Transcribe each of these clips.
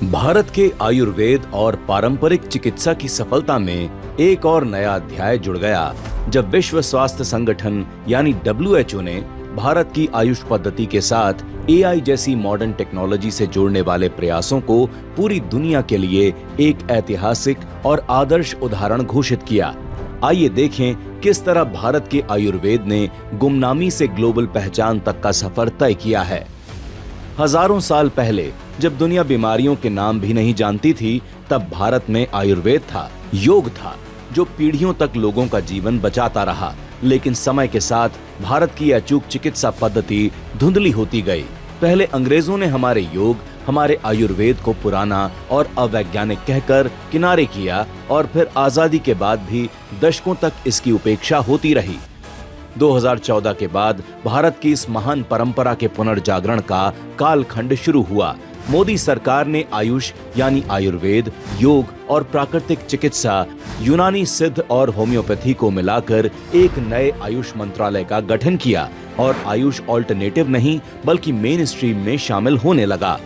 भारत के आयुर्वेद और पारंपरिक चिकित्सा की सफलता में एक और नया अध्याय जुड़ गया जब विश्व स्वास्थ्य संगठन यानी WHO ने भारत की आयुष पद्धति के साथ AI जैसी मॉडर्न टेक्नोलॉजी से जोड़ने वाले प्रयासों को पूरी दुनिया के लिए एक ऐतिहासिक और आदर्श उदाहरण घोषित किया। आइए देखें किस तरह भारत के आयुर्वेद ने गुमनामी से ग्लोबल पहचान तक का सफर तय किया है। हजारों साल पहले जब दुनिया बीमारियों के नाम भी नहीं जानती थी, तब भारत में आयुर्वेद था, योग था, जो पीढ़ियों तक लोगों का जीवन बचाता रहा। लेकिन समय के साथ भारत की अचूक चिकित्सा पद्धति धुंधली होती गई। पहले अंग्रेजों ने हमारे योग, हमारे आयुर्वेद को पुराना और अवैज्ञानिक कहकर किनारे किया और फिर आजादी के बाद भी दशकों तक इसकी उपेक्षा होती रही। 2014 के बाद भारत की इस महान परंपरा के पुनर्जागरण का कालखंड शुरू हुआ। मोदी सरकार ने आयुष यानी आयुर्वेद, योग और प्राकृतिक चिकित्सा, यूनानी सिद्ध और होम्योपैथी को मिलाकर एक नए आयुष मंत्रालय का गठन किया और आयुष ऑल्टरनेटिव नहीं बल्कि मेन स्ट्रीम में शामिल होने लगा।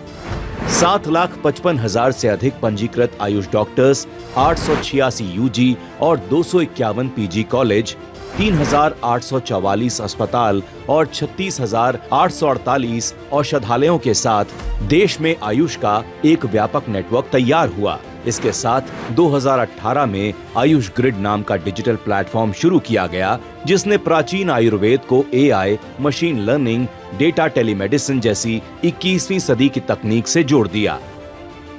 7,55,000 से अधिक पंजीकृत आयुष डॉक्टर्स, 886 UG और 251 PG कॉलेज, 3,844 अस्पताल और 36,848 औषधालयों के साथ देश में आयुष का एक व्यापक नेटवर्क तैयार हुआ। इसके साथ 2018 में आयुष ग्रिड नाम का डिजिटल प्लेटफॉर्म शुरू किया गया, जिसने प्राचीन आयुर्वेद को AI, machine learning, data telemedicine जैसी 21वीं सदी की तकनीक से जोड़ दिया।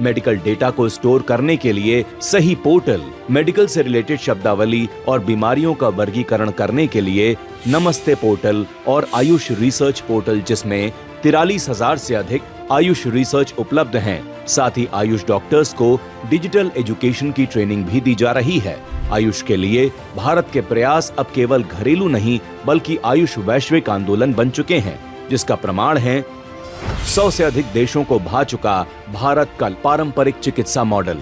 मेडिकल डेटा को स्टोर करने के लिए सही पोर्टल, मेडिकल से रिलेटेड शब्दावली और बीमारियों का वर्गीकरण करने के लिए नमस्ते पोर्टल और आयुष रिसर्च पोर्टल, जिसमें 43,000 से अधिक आयुष रिसर्च उपलब्ध हैं। साथ ही आयुष डॉक्टर्स को डिजिटल एजुकेशन की ट्रेनिंग भी दी जा रही है। आयुष के लिए भारत के प्रयास अब केवल घरेलू नहीं बल्कि आयुष वैश्विक आंदोलन बन चुके हैं, जिसका प्रमाण है 100 से अधिक देशों को भा चुका भारत का पारंपरिक चिकित्सा मॉडल।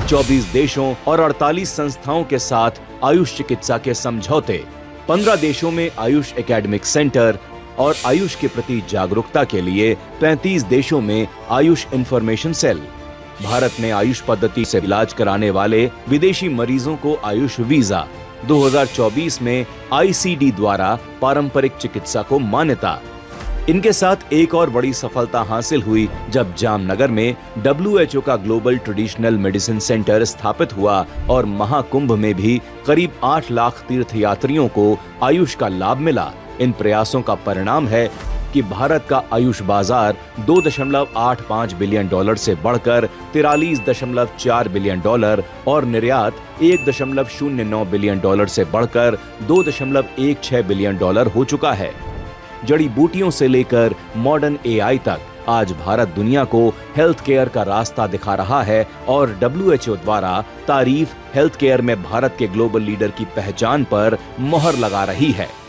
24 देशों और 48 संस्थाओं के साथ आयुष चिकित्सा के समझौते, 15 देशों में आयुष एकेडमिक सेंटर और आयुष के प्रति जागरूकता के लिए 35 देशों में आयुष इंफॉर्मेशन सेल। भारत ने आयुष पद्धति से इलाज कराने वाले विदेशी मरीजों को आयुष वीजा, 2024 में ICD द्वारा पारंपरिक चिकित्सा को मान्यता। इनके साथ एक और बड़ी सफलता हासिल हुई जब जामनगर में WHO का ग्लोबल ट्रेडिशनल मेडिसिन सेंटर स्थापित हुआ और महाकुंभ में भी करीब 8 लाख तीर्थयात्रियों को आयुष का लाभ मिला। इन प्रयासों का परिणाम है कि भारत का आयुष बाजार $2.85 बिलियन से बढ़कर $43.4 बिलियन और निर्यात $1.09 बिलियन से बढ़कर $2.16 बिलियन हो चुका है। जड़ी बूटियों से लेकर मॉडर्न AI तक आज भारत दुनिया को हेल्थ केयर का रास्ता दिखा रहा है और WHO द्वारा तारीफ हेल्थ केयर में भारत के ग्लोबल लीडर की पहचान पर मोहर लगा रही है।